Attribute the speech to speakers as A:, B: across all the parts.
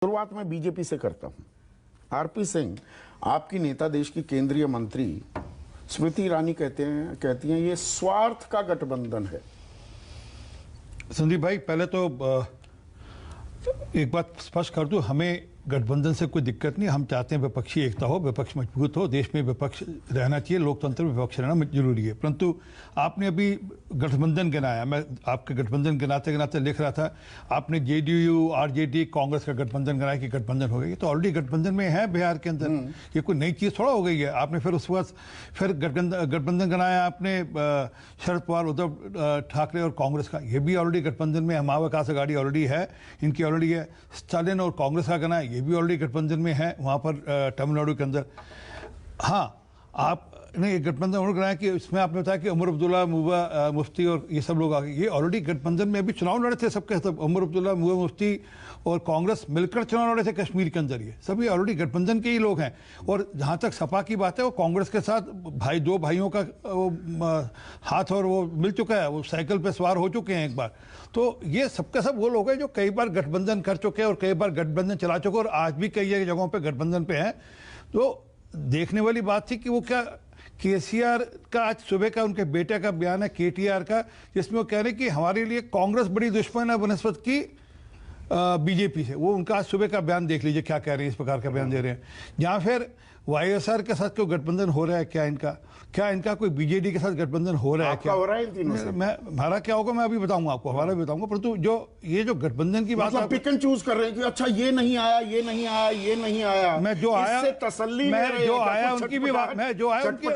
A: शुरुआत मैं बीजेपी से करता हूं। आरपी सिंह, आपकी नेता, देश की केंद्रीय मंत्री स्मृति ईरानी कहती हैं ये स्वार्थ का गठबंधन है।
B: संदीप भाई, पहले तो एक बात स्पष्ट कर दूं, हमें गठबंधन से कोई दिक्कत नहीं। हम चाहते हैं विपक्षी एकता हो, विपक्ष मजबूत हो, देश में विपक्ष रहना चाहिए, लोकतंत्र में विपक्ष रहना जरूरी है। परंतु आपने अभी गठबंधन गिनाया, मैं आपके गठबंधन गिनाते गिनाते लिख रहा था, आपने जेडीयू आरजेडी कांग्रेस का गठबंधन गिनाया कि गठबंधन हो गई। तो ऑलरेडी गठबंधन में है बिहार के अंदर, ये कोई नई चीज़ थोड़ा हो गई है। आपने फिर उसके बाद फिर गठबंधन गिनाया आपने शरद पवार, उद्धव ठाकरे और कांग्रेस का, ये भी ऑलरेडी गठबंधन में है। महाविकास आघाड़ी ऑलरेडी है, इनकी ऑलरेडी है। स्टालिन और कांग्रेस का गिनाया, ये भी ऑलरेडी गठबंधन में है वहाँ पर तमिलनाडु के अंदर। हाँ, आपने एक गठबंधन और कराया कि इसमें आपने बताया कि उमर अब्दुल्ला, महबूबा मुफ्ती और ये सब लोग आ गए। ये ऑलरेडी गठबंधन में अभी चुनाव लड़े थे सबके सब। उमर अब्दुल्ला, महबूबा मुफ्ती और कांग्रेस मिलकर चुनाव लड़े थे कश्मीर के अंदर। ये सभी ऑलरेडी गठबंधन के ही लोग हैं। और जहाँ तक सपा की बात है, वो कांग्रेस के साथ दो भाइयों का वो हाथ और वो मिल चुका है, वो साइकिल पर सवार हो चुके हैं एक बार। तो ये सबके सब वो लोग हैं जो कई बार गठबंधन कर चुके हैं और कई बार गठबंधन चला चुके हैं और आज भी कई जगहों पर गठबंधन पे हैं। तो देखने वाली बात थी कि वो क्या केसीआर का आज सुबह का उनके बेटे का बयान है, केटीआर का, जिसमें वो कह रहे हैं कि हमारे लिए कांग्रेस बड़ी दुश्मन है बनस्पत की बीजेपी से। वो उनका आज सुबह का बयान देख लीजिए क्या कह रहे हैं, इस प्रकार का बयान दे रहे हैं। जहाँ फिर वाईएसआर के साथ कोई गठबंधन हो रहा है क्या इनका कोई बीजेडी के साथ गठबंधन हो रहा है क्या?
A: हो रहा है इन तीनों से?
B: हमारा क्या होगा मैं अभी बताऊंगा आपको, हमारा भी बताऊंगा। परंतु जो ये जो गठबंधन की बात,
A: मतलब पिक एंड चूज कर रहे हैं कि अच्छा ये नहीं आया, ये नहीं आया, ये नहीं आया।
B: मैं जो आया,
A: तसल्ली
B: मैं जो आया उनकी भी बात, मैं जो आया उनकी,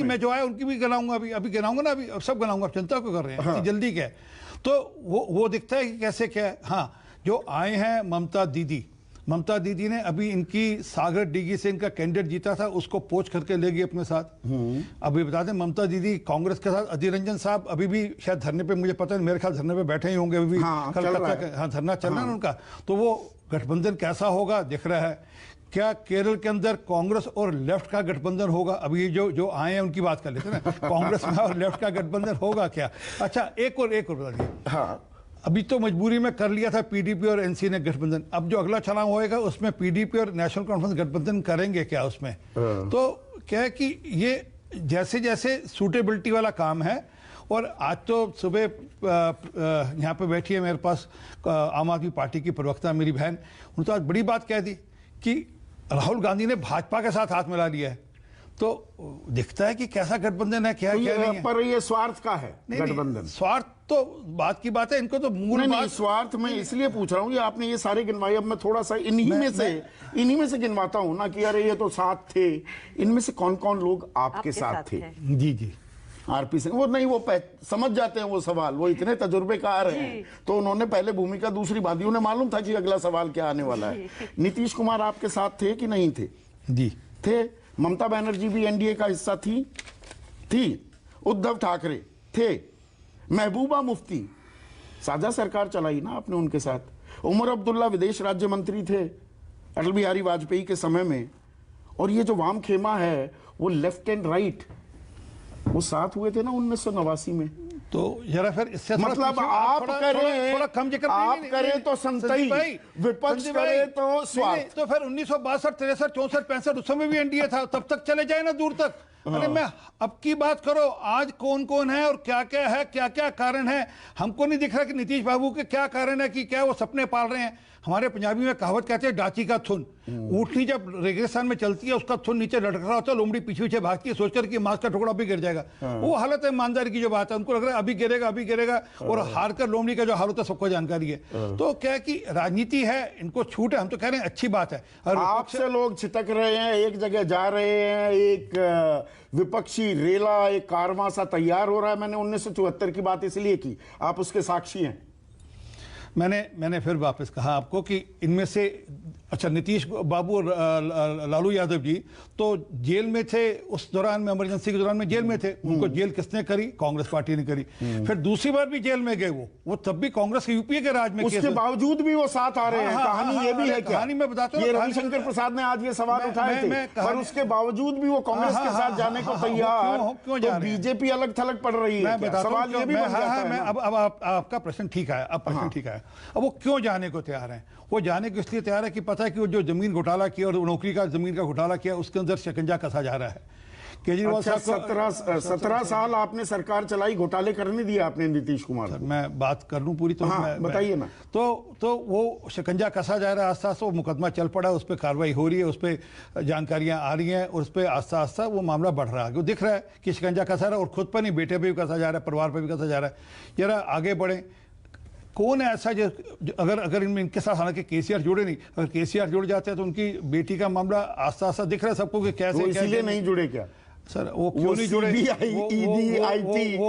B: मैं जो आया उनकी भी गिनाऊंगा। अभी गिनाऊंगा ना, अभी सब गिनाऊंगा। चिंता क्यों कर रहे हैं, जल्दी क्या है? तो वो दिखता है कि कैसे क्या है। हाँ, जो आए हैं ममता दीदी ने अभी इनकी सागर डीगी से इनका कैंडिडेट जीता था, उसको पोच करके ले गई अपने साथ। अभी बता दें, ममता दीदी कांग्रेस के साथ, अधीर रंजन साहब अभी भी शायद धरने पे, मुझे पता नहीं, मेरे ख्याल धरने पे बैठे ही होंगे अभी भी। कलकत्ता धरना चल रहा है उनका। तो वो गठबंधन कैसा होगा दिख रहा है। क्या केरल के अंदर कांग्रेस और लेफ्ट का गठबंधन होगा? अभी जो आए हैं उनकी बात कर लेते हैं ना, कांग्रेस में और लेफ्ट का गठबंधन होगा क्या? अच्छा, एक और बता दिए। हाँ, अभी तो मजबूरी में कर लिया था पीडीपी और एनसी ने गठबंधन। अब जो अगला चुनाव होएगा उसमें पीडीपी और नेशनल कॉन्फ्रेंस गठबंधन करेंगे क्या उसमें? तो क्या है कि ये जैसे जैसे सूटेबिलिटी वाला काम है। और आज तो सुबह यहाँ पे बैठी है मेरे पास आम आदमी पार्टी की प्रवक्ता मेरी बहन, उन्होंने तो आज बड़ी बात कह दी कि राहुल गांधी ने भाजपा के साथ हाथ मिला लिया है। तो दिखता है कि कैसा गठबंधन है, क्या तो क्या नहीं है।
A: पर ये स्वार्थ का है गठबंधन।
B: स्वार्थ तो बात की बात है, इनको तो मूल बात
A: स्वार्थ में इसलिए पूछ रहा हूँ कि आपने ये सारे गिनवाए। अब मैं थोड़ा सा इन्हीं में से गिनवाता हूँ ना कि अरे ये तो साथ थे। इनमें से कौन कौन लोग आपके साथ थे?
B: जी
A: आरपी सिंह, वो नहीं, वो समझ जाते हैं वो सवाल, वो इतने तजुर्बेकार हैं। तो उन्होंने पहले भूमिका दूसरी बात, उन्हें मालूम था कि अगला सवाल क्या आने वाला है। नीतीश कुमार आपके साथ थे कि नहीं थे?
B: जी
A: थे। ममता बनर्जी भी एनडीए का हिस्सा थी। उद्धव ठाकरे थे। महबूबा मुफ्ती, साझा सरकार चलाई ना आपने उनके साथ। उमर अब्दुल्ला विदेश राज्य मंत्री थे अटल बिहारी वाजपेयी के समय में। और ये जो वाम खेमा है वो लेफ्ट एंड राइट, वो साथ हुए थे ना 1989 में।
B: तो जरा फिर इससे
A: मतलब आप करें तो संतई, विपक्ष करे तो स्वार्थ।
B: तो फिर 1962, 63, 64, 65 उस समय भी एनडीए था, तब तक चले जाए ना दूर तक। अरे मैं अब की बात करो, आज कौन कौन है और क्या क्या है, क्या क्या कारण है। हमको नहीं दिख रहा कि नीतीश बाबू के क्या कारण है, कि क्या वो सपने पाल रहे हैं। हमारे पंजाबी में कहावत कहते हैं डाची का थुन। ऊँटनी जब रेगिस्तान में चलती है उसका थुन नीचे लटक रहा होता है, लोमड़ी पीछे पीछे भागती है सोचकर कि मांस का टुकड़ा भी गिर जाएगा। वो हालत है ईमानदारी की जो बात है, उनको लग रहा है अभी गिरेगा। और हार कर लोमड़ी का जो हाल होता है सबको जानकारी है। तो क्या है कि राजनीति है, इनको छूट है। हम तो कह रहे हैं अच्छी बात है।
A: और आपसे लोग छिटक रहे हैं, एक जगह जा रहे हैं, एक विपक्षी रेला, एक कारवां सा तैयार हो रहा है। मैंने 1974 की बात इसलिए की, आप उसके साक्षी हैं।
B: मैंने फिर वापस कहा आपको कि इनमें से अच्छा, नीतीश बाबू और लालू यादव जी तो जेल में थे उस दौरान में, इमरजेंसी के दौरान में जेल में थे। उनको जेल किसने करी? कांग्रेस पार्टी ने करी। फिर दूसरी बार भी जेल में गए वो तब भी कांग्रेस के यूपीए के राज में,
A: उसके बावजूद भी वो साथ आ रहे हैं। कहानी ये भी है क्या?
B: कहानी मैं बताता हूँ।
A: ये रविशंकर प्रसाद ने आज ये सवाल उठाए थे, पर उसके बावजूद भी वो कांग्रेस के साथ जाने को तैयार,
B: क्यों जा रहे हैं?
A: बीजेपी अलग थलग पड़ रही है। सवाल ये भी बन जाता है।
B: अब आपका प्रश्न ठीक है, अब प्रश्न ठीक है। अब वो क्यों जाने को तैयार है? वो जाने को इसलिए तैयार है कि पता है कि वो जो जमीन घोटाला किया और नौकरी का जमीन का घोटाला किया, उसके अंदर शिकंजा कसा जा रहा है। केजरीवाल साहब को
A: 17 साल आपने सरकार चलाई, घोटाले करने दिया आपने नीतीश कुमार को।
B: मैं बात कर लूं पूरी, तो
A: बताइए ना।
B: तो वो शिकंजा कसा जा रहा है आस्ता आस्ता। वो मुकदमा चल पड़ा, उस पर कार्रवाई हो रही है, उस पर जानकारियां आ रही हैं, और उस पर आस्ता आस्ता वो मामला बढ़ रहा है। वो दिख रहा है कि शिकंजा कसा रहा है, और खुद पर नहीं, बेटे पे भी कसा जा रहा है, परिवार पर भी कसा जा रहा है। जरा आगे बढ़े। कौन है ऐसा जो अगर इनके साथ, हालांकि केसीआर जुड़े नहीं, अगर केसीआर जुड़ जाते हैं तो उनकी बेटी का मामला आस्ता आस्ता दिख रहा है सबको कि कैसे,
A: इसीलिए नहीं जुड़े क्या
B: सर? वो क्यों नहीं जुड़े?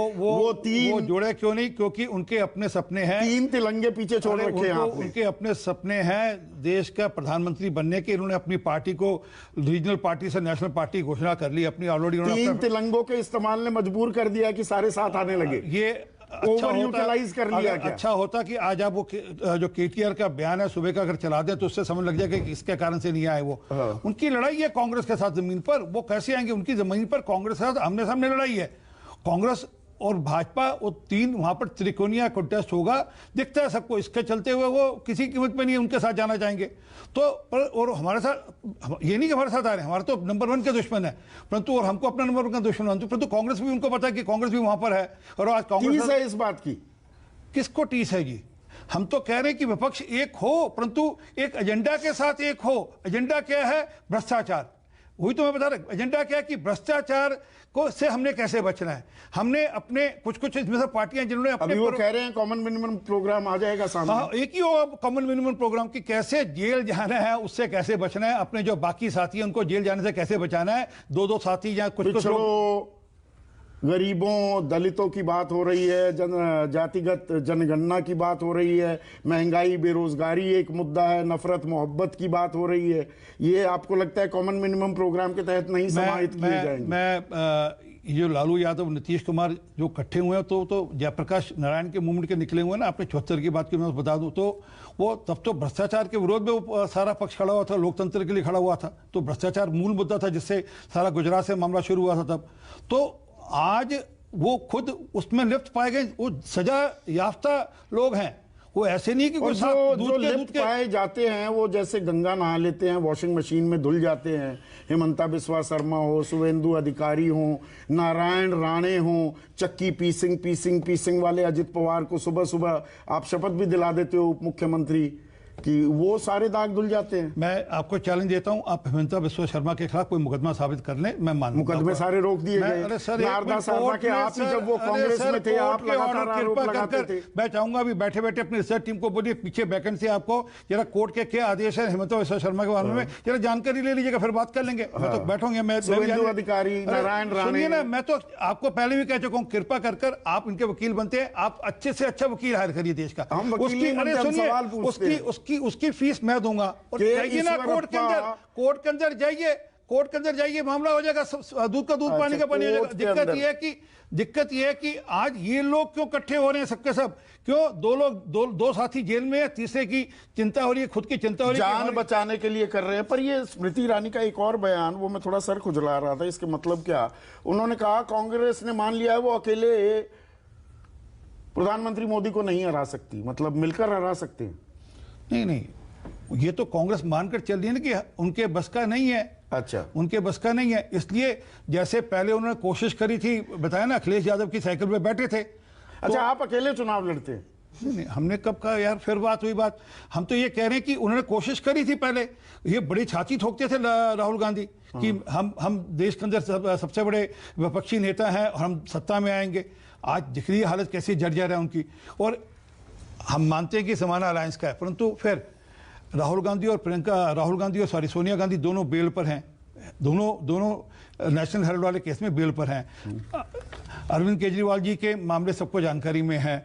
B: वो जुड़े क्यों नहीं? क्योंकि उनके अपने सपने हैं,
A: 3 तिरंगे पीछे छोड़ रखे हैं आपने।
B: उनके अपने सपने हैं देश का प्रधानमंत्री बनने के। इन्होंने अपनी पार्टी को रीजनल पार्टी से नेशनल पार्टी घोषणा कर ली अपनी ऑलरेडी।
A: 3 तिरंगों के इस्तेमाल ने मजबूर कर दिया कि सारे साथ आने लगे।
B: ये
A: ओवर यूटिलाइज कर लिया क्या?
B: अच्छा होता कि आज आप वो जो केटीआर का बयान है सुबह का अगर चला दें तो उससे समझ लग जाएगा कि इसके कारण से नहीं आए वो। उनकी लड़ाई है कांग्रेस के साथ जमीन पर। वो कैसे आएंगे? उनकी जमीन पर कांग्रेस के साथ आमने सामने लड़ाई है। कांग्रेस और भाजपा, वो 3 वहां पर त्रिकोणीय कंटेस्ट होगा, दिखता है सबको। इसके चलते हुए वो किसी कीमत पे नहीं उनके साथ जाना चाहेंगे। तो और हमारे साथ ये नहीं कि हमारे साथ आ रहे हैं, हमारे तो नंबर 1 के दुश्मन है, परंतु और हमको अपना नंबर 1 का दुश्मन मानते, परंतु कांग्रेस भी, उनको पता है कि कांग्रेस भी वहां पर है। और आज कांग्रेस
A: है इस बात की,
B: किसको टीस है जी? हम तो कह रहे हैं कि विपक्ष एक हो, परंतु एक एजेंडा के साथ एक हो। एजेंडा क्या है? भ्रष्टाचार। वही तो मैं बता रहा। एजेंडा क्या है कि भ्रष्टाचार को से हमने कैसे बचना है। हमने अपने कुछ इसमें से पार्टियां जिन्होंने अपने,
A: अभी वो कह रहे हैं कॉमन मिनिमम प्रोग्राम आ जाएगा सामने।
B: हाँ, एक ही होगा कॉमन मिनिमम प्रोग्राम की कैसे जेल जाना है, उससे कैसे बचना है। अपने जो बाकी साथी हैं उनको जेल जाने से कैसे बचाना है। 2 साथी या कुछ
A: गरीबों, दलितों की बात हो रही है, जातिगत जनगणना की बात हो रही है, महंगाई, बेरोजगारी एक मुद्दा है, नफरत मोहब्बत की बात हो रही है। ये आपको लगता है कॉमन मिनिमम प्रोग्राम के तहत नहीं समाहित किए जाएंगे?
B: ये लालू यादव, नीतीश कुमार जो इकट्ठे हुए हैं, तो जयप्रकाश नारायण के मूवमेंट के निकले हुए हैं ना। आपने 74 की बात की, मैं बता दूं तो वो तब तो भ्रष्टाचार के विरोध में वो सारा पक्ष खड़ा हुआ था, लोकतंत्र के लिए खड़ा हुआ था। तो भ्रष्टाचार मूल मुद्दा था जिससे सारा गुजरात से मामला शुरू हुआ था तब। तो आज वो खुद उसमें लिप्त पाए गए, वो सजा याफ्ता लोग हैं। वो ऐसे नहीं कि
A: जो लिप्त पाए जाते हैं वो जैसे गंगा नहा लेते हैं, वॉशिंग मशीन में धुल जाते हैं। हेमंता बिस्वा शर्मा हो, शुभेंदु अधिकारी हो, नारायण राणे हो, चक्की पीसिंग वाले अजित पवार को सुबह सुबह आप शपथ भी दिला देते हो उप मुख्यमंत्री कि वो सारे दाग धुल जाते हैं।
B: मैं आपको चैलेंज देता हूं, आप हेमंता बिस्वा शर्मा के खिलाफ कोई मुकदमा साबित कर लें, मैं मान लूंगा।
A: मुकदमे सारे रोक दिए गए।
B: अरे सर,
A: आप ही जब वो कांग्रेस में थे, आप लगातार आरोप लगाते थे।
B: मैं चाहूंगा अभी बैठे बैठे अपनी रिसर्च टीम को बोलिए, पीछे वैकेंसी आपको जरा कोर्ट के क्या आदेश है हेमंता बिस्वा शर्मा के बारे में, जरा जानकारी ले लीजिएगा, फिर बात कर लेंगे। मैं तो बैठूंगे, मैं
A: अधिकारी, नारायण राणे,
B: ना, मैं तो आपको पहले भी कह चुका हूं, कृपा कर आप इनके वकील बनते हैं। आप अच्छे से अच्छा वकील हायर करिए देश का। उसकी फीस मैं दूंगा। और जाइए ना कोर्ट के अंदर जाइए, मामला हो जाएगा, दूध का दूध, पानी का पानी हो जाएगा। दिक्कत यह है कि आज ये लोग क्यों इकट्ठे हो रहे हैं सबके सब? क्यों दो साथी जेल में है, तीसरे की चिंता हो रही है, खुद की चिंता हो रही है,
A: जान बचाने के लिए कर रहे हैं। पर ये स्मृति ईरानी का एक और बयान, वो मैं थोड़ा सर खुजला रहा था, इसके मतलब क्या? उन्होंने कहा कांग्रेस ने मान लिया है वो अकेले प्रधानमंत्री मोदी को नहीं हरा सकती, मतलब मिलकर हरा सकते हैं।
B: नहीं, ये तो कांग्रेस मानकर चल रही है ना कि उनके बस का नहीं है।
A: अच्छा,
B: उनके बस का नहीं है, इसलिए जैसे पहले उन्होंने कोशिश करी थी, बताया ना, अखिलेश यादव की साइकिल पे बैठे थे।
A: अच्छा, आप अकेले चुनाव लड़ते हैं?
B: नहीं, हमने कब कहा यार, फिर बात हुई बात। हम तो ये कह रहे हैं कि उन्होंने कोशिश करी थी पहले, ये बड़ी छाती ठोकते थे राहुल गांधी कि हम देश के अंदर सबसे बड़े विपक्षी नेता हैं और हम सत्ता में आएंगे। आज दिख रही है हालत कैसी जर्जर है उनकी। और हम मानते हैं कि समाना अलायंस का है, परंतु फिर राहुल गांधी और सोनिया गांधी दोनों बेल पर हैं। दोनों नेशनल हेराल्ड वाले केस में बेल पर हैं। अरविंद केजरीवाल जी के मामले सबको जानकारी में है,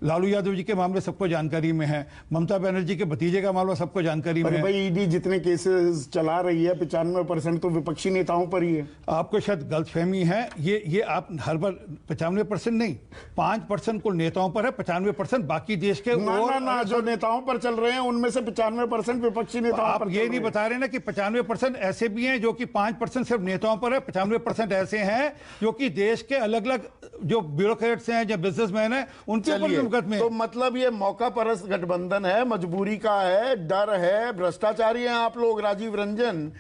B: लालू यादव जी के मामले सबको जानकारी में है, ममता बनर्जी के भतीजे का मामला सबको जानकारी में
A: पर
B: है।
A: भाई ईडी जितने केसेस चला रही है 95% तो विपक्षी नेताओं पर ही है।
B: आपको शायद गलतफहमी है, ये आप हर बार 95% नहीं, 5% कुल नेताओं पर है, 95% बाकी देश के
A: ना जो नेताओं पर चल रहे हैं उनमें से 95% विपक्षी नेताओं
B: आप
A: पर
B: ये नहीं बता रहे ना कि 95% ऐसे भी हैं जो कि 5% सिर्फ नेताओं पर है, 95% ऐसे हैं जो कि देश के अलग अलग जो ब्यूरोक्रेट्स हैं या बिजनेसमैन हैं उनके ऊपर मुकदमे में।
A: तो मतलब ये मौका परस्त गठबंधन है, मजबूरी का है, डर है, भ्रष्टाचारी हैं आप लोग, राजीव रंजन।